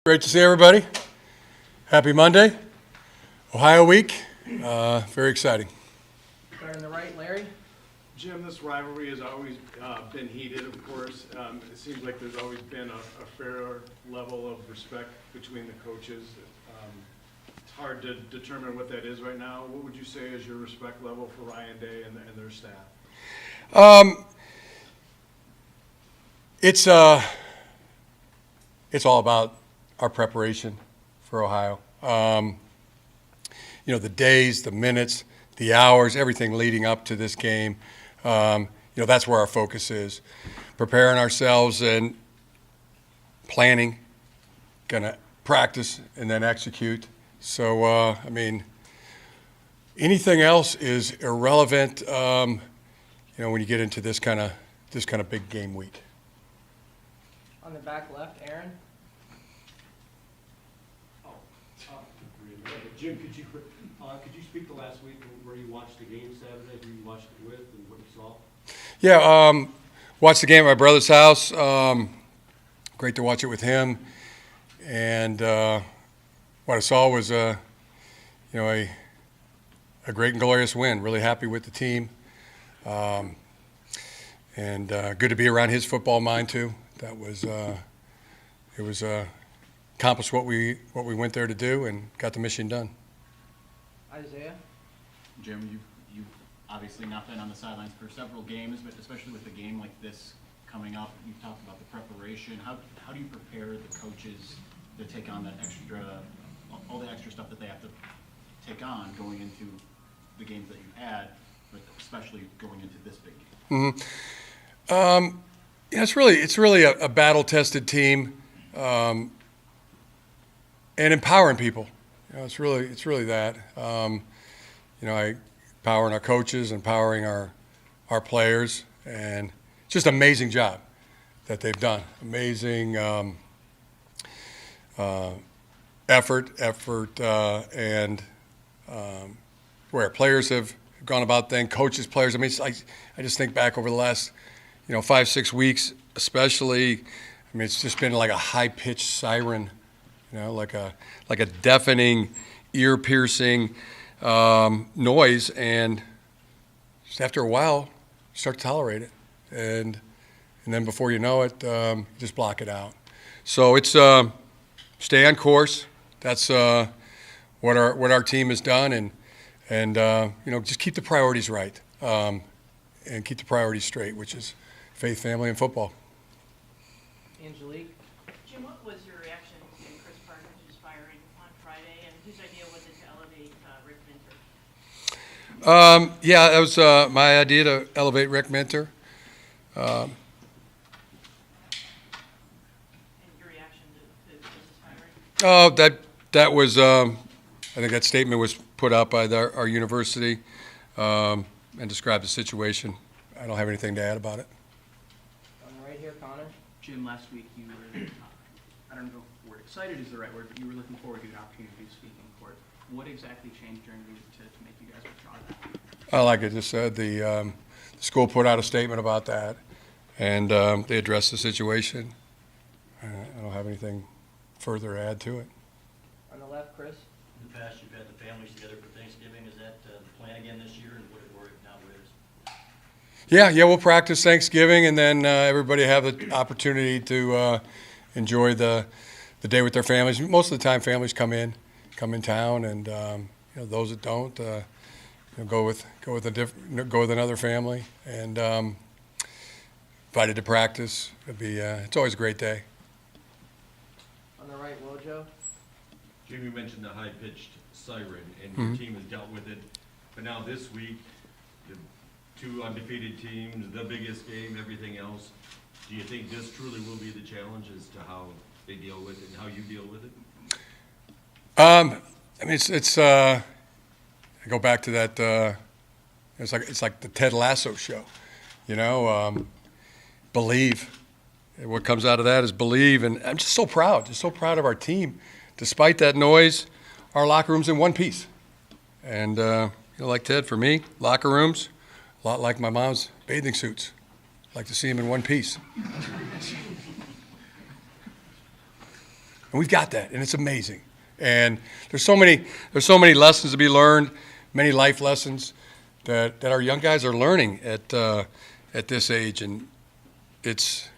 Great to see everybody. Happy Monday. Ohio week. Very exciting. Starting on the right, Larry. Jim, this rivalry has always been heated, of course. It seems like there's always been a fair level of respect between the coaches. It's hard to determine what that is right now. What would you say is your respect level for Ryan Day and their staff? It's all about our preparation for Ohio. The days, the minutes, the hours, everything leading up to this game. That's where our focus is. Preparing ourselves and planning, gonna practice and then execute. So, anything else is irrelevant. When you get into this kind of big game week. On the back left, Aaron. Jim, could you speak to last week where you watched the game Saturday, who you watched it with, and what you saw? Yeah, watched the game at my brother's house. Great to watch it with him. And what I saw was a great and glorious win. Really happy with the team. And good to be around his football mind too. That was accomplished what we went there to do and got the mission done. Isaiah. Jim, you've obviously not been on the sidelines for several games, but especially with a game like this coming up, you've talked about the preparation. How do you prepare the coaches to take on all the extra stuff that they have to take on going into the games that you've had, but especially going into this big game? Mm-hmm. It's really a battle-tested team, and empowering people. It's really that. Empowering our coaches, empowering our players, and just amazing job that they've done. Amazing effort, and where players have gone about things, coaches, players. I just think back over the last 5-6 weeks, especially. It's just been like a high-pitched siren, like a deafening, ear-piercing noise, and just after a while, you start to tolerate it, and then before you know it, you just block it out. So it's stay on course. That's what our team has done, and just keep the priorities right, and keep the priorities straight, which is faith, family, and football. Angelique. Jim, what was your reaction to Chris Parkin's firing on Friday, and whose idea was it to elevate Rick Minter? That was my idea to elevate Rick Minter. And your reaction to Chris's firing? That was I think that statement was put out by our university and described the situation. I don't have anything to add about it. On the right here, Connor. Jim, last week you were, I don't know if the word excited is the right word, but you were looking forward to an opportunity to speak in court. What exactly changed during the week to make you guys withdraw that? Like I just said, the school put out a statement about that, and they addressed the situation. I don't have anything further to add to it. On the left, Chris. In the past, you've had the families together for Thanksgiving. Is that the plan again this year, and what it now is? Yeah, we'll practice Thanksgiving, and then everybody have the opportunity to enjoy the day with their families. Most of the time, families come in town, and those that don't go with another family, and invited to practice. It's always a great day. On the right, Wojo. Jim, you mentioned the high-pitched siren, and your team has dealt with it. But now this week, the two undefeated teams, the biggest game, everything else. Do you think this truly will be the challenge as to how they deal with it and how you deal with it? It's I go back to that. It's like the Ted Lasso show, believe. What comes out of that is believe, and I'm just so proud of our team. Despite that noise, our locker room's in one piece. And like Ted, for me, locker rooms, a lot like my mom's bathing suits. Like to see them in one piece. And we've got that, and it's amazing. And there's so many lessons to be learned, many life lessons that our young guys are learning at this age, and it's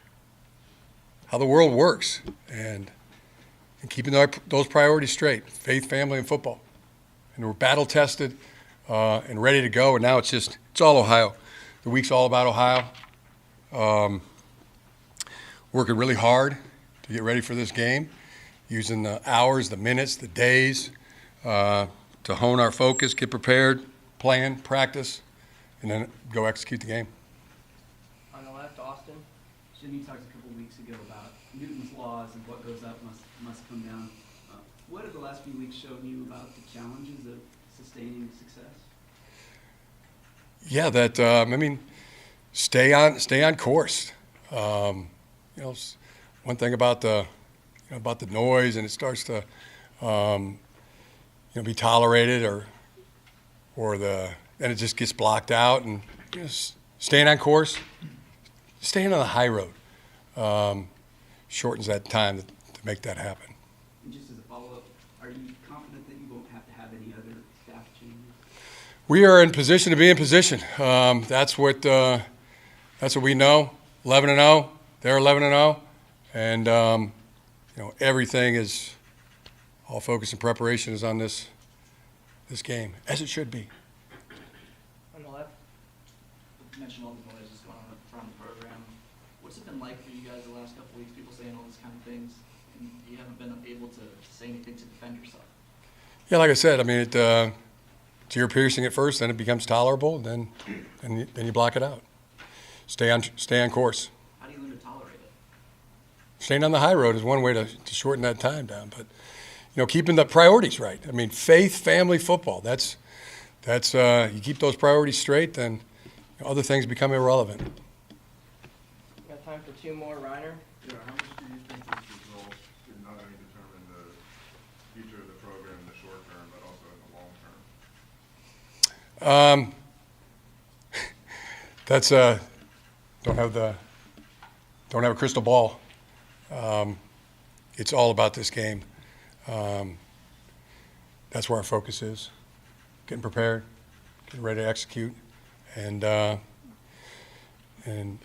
how the world works, and keeping those priorities straight: faith, family, and football. And we're battle tested and ready to go. And now it's all Ohio. The week's all about Ohio. Working really hard to get ready for this game, using the hours, the minutes, the days to hone our focus, get prepared, plan, practice, and then go execute the game. On the left, Austin. Jim, you talked a couple weeks ago about Newton's laws and what goes up must come down. What have the last few weeks shown you about the challenges of sustaining success? Yeah, stay on course. One thing about the noise, and it starts to be tolerated, or then it just gets blocked out, and staying on course, staying on the high road shortens that time to make that happen. And just as a follow-up, are you confident that you won't have to have any other staff changes? We are in position to be in position. That's what we know. 11-0. They're 11-0, and everything is all focus and preparation is on this game, as it should be. On the left. You mentioned all the noise that's going on around the program. What's it been like for you guys the last couple weeks? People saying all these kind of things, and you haven't been able to say anything to defend yourself. Yeah, like I said, it's ear piercing at first, then it becomes tolerable, and then you block it out. Stay on course. How do you learn to tolerate it? Staying on the high road is one way to shorten that time down, but keeping the priorities right. Faith, family, football. That's you keep those priorities straight, then other things become irrelevant. Got time for two more. Reiner. Yeah, how much do you think this result can not only determine the future of the program in the short term, but also in the long term? That's don't have a crystal ball. It's all about this game. That's where our focus is: getting prepared, getting ready to execute, and I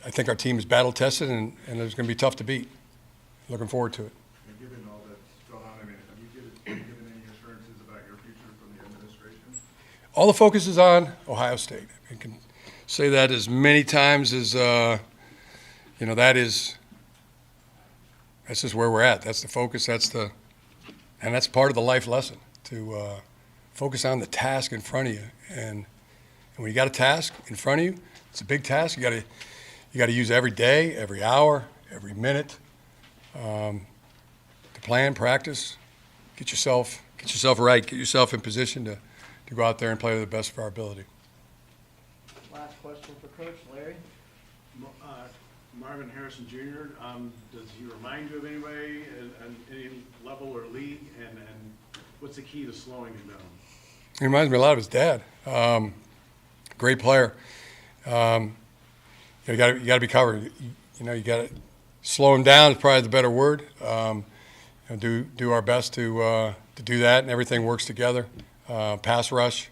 think our team is battle tested, and it's going to be tough to beat. Looking forward to it. And given all that's going on, have you given any assurances about your future from the administration? All the focus is on Ohio State. I can say that as many times as that's just where we're at. That's the focus. And that's part of the life lesson, to focus on the task in front of you. And when you got a task in front of you, it's a big task. You got to use every day, every hour, every minute to plan, practice, get yourself right, get yourself in position to go out there and play to the best of our ability. Last question for Coach Larry. Marvin Harrison Jr., does he remind you of anybody at any level or league? And what's the key to slowing him down? He reminds me a lot of his dad. Great player. You got to be covered. You got to slow him down is probably the better word. Do our best to do that, and everything works together. Pass rush.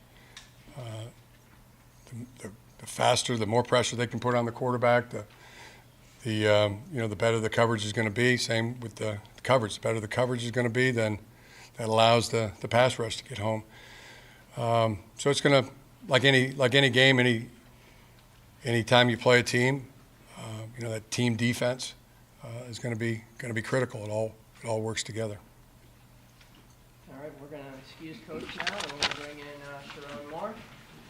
The faster, the more pressure they can put on the quarterback, the better the coverage is going to be. Same with the coverage. The better the coverage is going to be, then that allows the pass rush to get home. So it's going to, like any game, any time you play a team, that team defense is going to be critical. It all works together. All right, we're going to excuse Coach now, and we're going to bring in Sharon Moore.